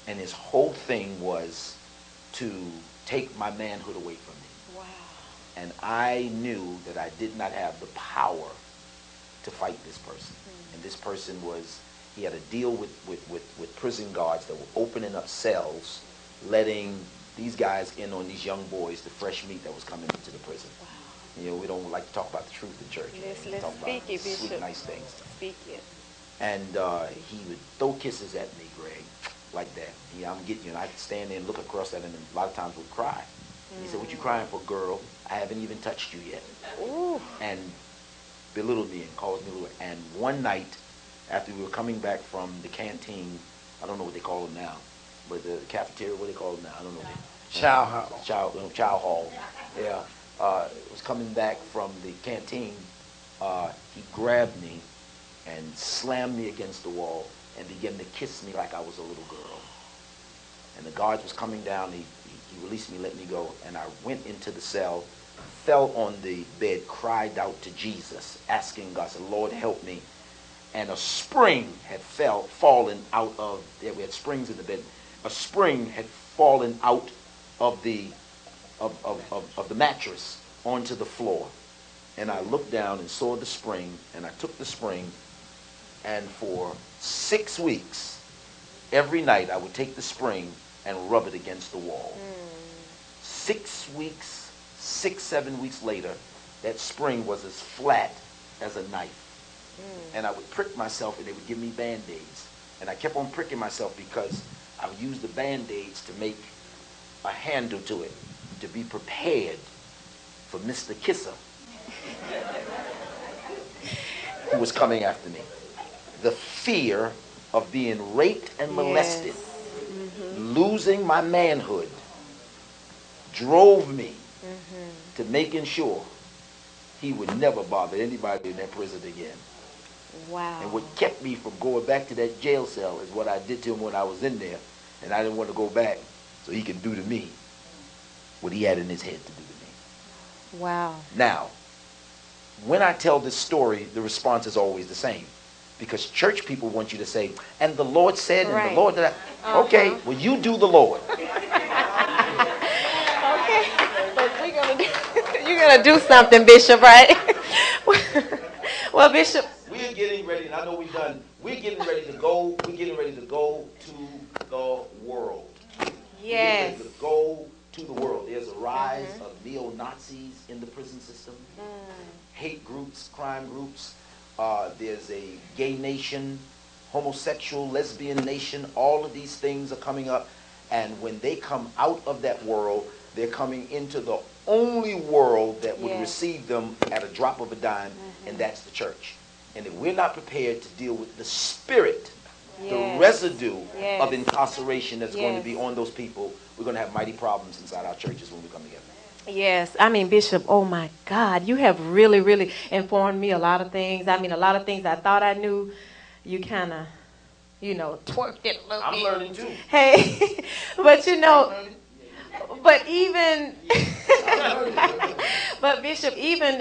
And his whole thing was to take my manhood away from me. Wow. And I knew that I did not have the power to fight this person. And this person was, he had a deal with prison guards that were opening up cells, letting these guys in on these young boys, the fresh meat that was coming into the prison. Wow. You know, we don't like to talk about the truth in church. Let's talk speak about it, sweet, Bishop. nice things. Speak it. And he would throw kisses at me, Greg, like that. Yeah, I'm getting you. And I'd stand there and look across at him, and a lot of times would cry. He said, "What you crying for, girl? I haven't even touched you yet." Ooh. And belittled me and called me little. And one night, after we were coming back from the canteen, I don't know what they call it now, but the cafeteria, what they call it now, I don't know. Chow hall. Chow hall. Yeah. Was coming back from the canteen. He grabbed me and slammed me against the wall and began to kiss me like I was a little girl. And the guards was coming down. He released me, let me go, and I went into the cell, fell on the bed, cried out to Jesus, asking God, said, "Lord, help me." And a spring had fallen out of, we had springs in the bed, a spring had fallen out of the mattress onto the floor. And I looked down and saw the spring, and I took the spring, and for 6 weeks, every night I would take the spring and rub it against the wall. 6 weeks, 7 weeks later, that spring was as flat as a knife. And I would prick myself, and they would give me Band-Aids. And I kept on pricking myself because I would use the Band-Aids to make a handle to it, to be prepared for Mr. Kisser, who was coming after me. The fear of being raped and molested, losing my manhood, drove me to making sure he would never bother anybody in that prison again. Wow. And what kept me from going back to that jail cell is what I did to him when I was in there, and I didn't want to go back so he could do to me what he had in his head to do to me. Wow. Now, when I tell this story, the response is always the same. Because church people want you to say, "And the Lord said," and the Lord did. Okay, well, you do the Lord. Okay, but you're gonna do something, Bishop, right? Well, Bishop, We're getting ready, and I know we're done. We're getting ready to go. We're getting ready to go to the world. yes. We're getting ready to go to the world. There's a rise of neo-Nazis in the prison system, hate groups, crime groups. There's a gay nation, homosexual, lesbian nation. All of these things are coming up. And when they come out of that world, they're coming into the only world that would receive them at a drop of a dime, and that's the church. And if we're not prepared to deal with the spirit, the residue of incarceration that's going to be on those people, we're going to have mighty problems inside our churches when we come together. Yes, I mean, Bishop, oh my God, you have really, really informed me a lot of things. I mean, a lot of things I thought I knew, you kind of, twerked it a little bit. I'm learning too. Hey, but but even, but Bishop, even,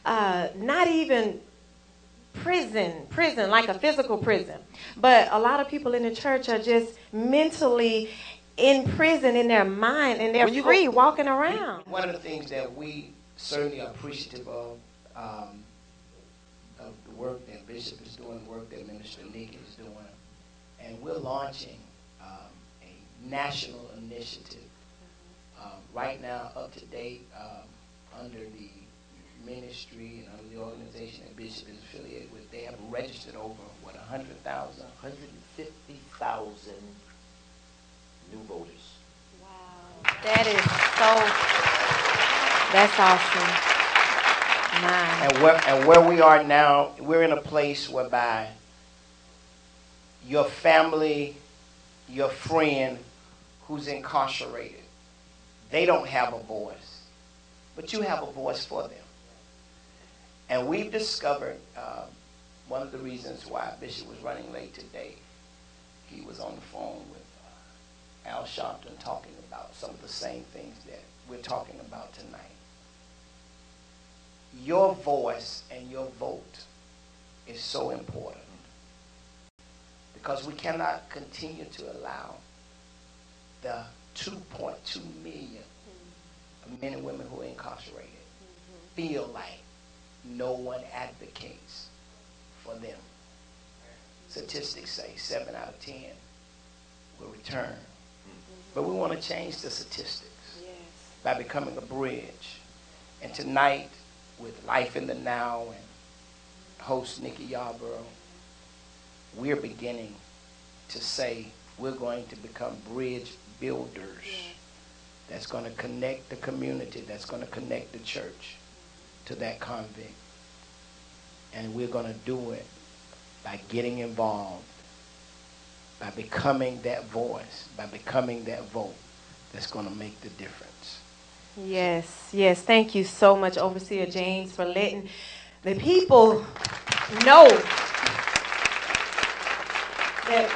not even prison, like a physical prison, but a lot of people in the church are just mentally in prison in their mind, and they're free walking around. One of the things that we certainly are appreciative of the work that Bishop is doing, the work that Minister Nicky is doing, and we're launching a national initiative right now, up to date, under the ministry and under the organization that Bishop is affiliated with. They have registered over, 100,000? 150,000 new voters. Wow, that's awesome. And where we are now, we're in a place whereby your family, your friend who's incarcerated, they don't have a voice, but you have a voice for them. And we've discovered one of the reasons why Bishop was running late today. He was on the phone with Al Sharpton talking about some of the same things that we're talking about tonight. Your voice and your vote is so important. Because we cannot continue to allow the 2.2 million of men and women who are incarcerated feel like no one advocates for them. Statistics say 7 out of 10 will return. But we want to change the statistics by becoming a bridge. And tonight, with Life in the Now and host Nicky Yarborough, we're beginning to say we're going to become bridge builders that's going to connect the community, that's going to connect the church to that convict. And we're going to do it by getting involved, by becoming that voice, by becoming that vote that's going to make the difference. Yes, yes. Thank you so much, Overseer James, for letting the people know that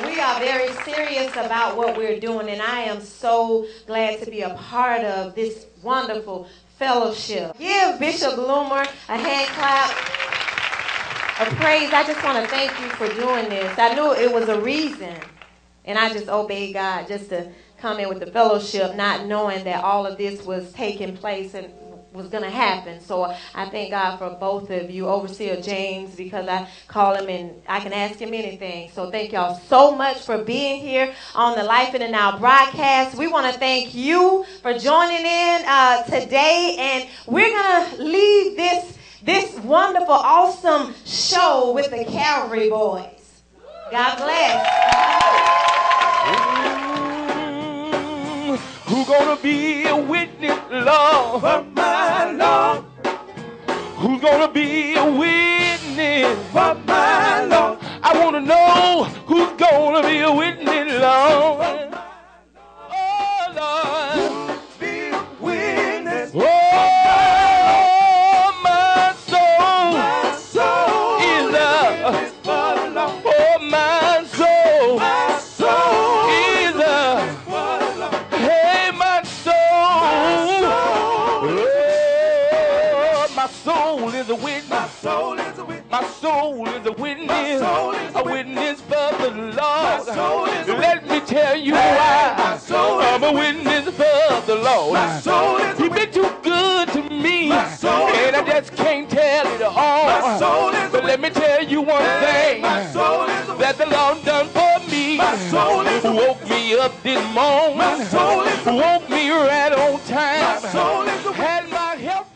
we are very serious about what we're doing, and I am so glad to be a part of this wonderful fellowship. Give Bishop Bloomer a hand clap of praise. I just want to thank you for doing this. I knew it was a reason, and I just obeyed God just to come in with the fellowship, not knowing that all of this was taking place and was going to happen. So I thank God for both of you, Overseer James, because I call him and I can ask him anything. So thank y'all so much for being here on the Life in the Now broadcast. We want to thank you for joining in today, and we're going to leave this wonderful, awesome show with the Calvary Boys. God bless. Who gonna be a witness, Lord, for my Lord? Who's gonna be a witness for my Lord? I wanna know who's gonna be a witness, Lord. Oh, Lord, be a witness. Oh, my soul is a witness for the Lord. Oh, my soul is a my soul is a witness. My soul is a witness. My soul is a witness. A witness for the Lord. Let me tell you why I'm a witness for the Lord. He's been too good to me, and I just can't tell it all. But let me tell you one thing that the Lord done for me. Woke me up this morning. Woke me right on time. Had my health.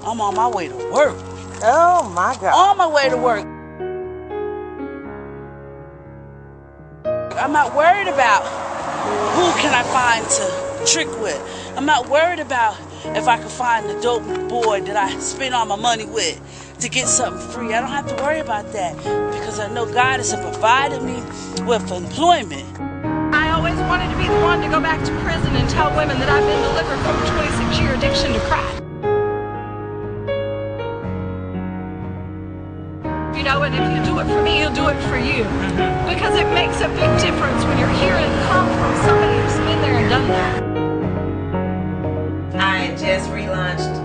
I'm on my way to work. Oh my God. On my way to work. I'm not worried about who can I find to trick with. I'm not worried about if I can find the dope boy that I spend all my money with to get something free. I don't have to worry about that because I know God has provided me with employment. I always wanted to be the one to go back to prison and tell women that I've been delivered from a 26-year addiction to crack. You know, and if you do it for me, you'll do it for you. Because it makes a big difference when you're hearing it come from somebody who's been there and done that. I just relaunched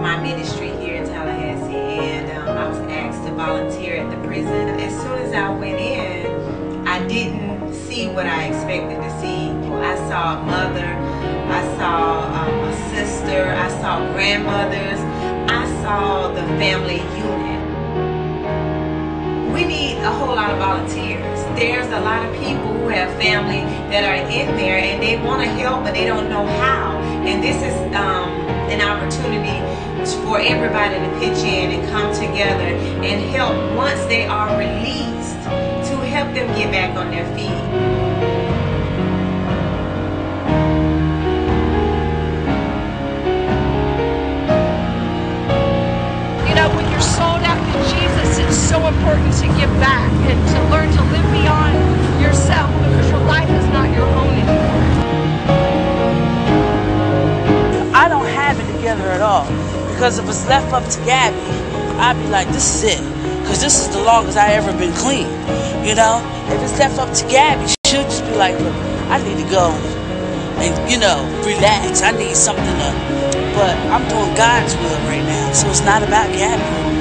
my ministry here in Tallahassee, and I was asked to volunteer at the prison. As soon as I went in, I didn't see what I expected to see. I saw a mother, I saw a sister, I saw grandmothers, I saw the family unit. We need a whole lot of volunteers. There's a lot of people who have family that are in there and they want to help but they don't know how. And this is an opportunity for everybody to pitch in and come together and help once they are released to help them get back on their feet. When you're sold out to Jesus, it's so important to give back and to learn to live beyond yourself because your life is not your own anymore. I don't have it together at all because if it's left up to Gabby, I'd be like, this is it because this is the longest I ever been clean, you know? If it's left up to Gabby, she'll just be like, look, I need to go and, you know, relax. I need something to, but I'm doing God's will right now. So it's not about Gabby.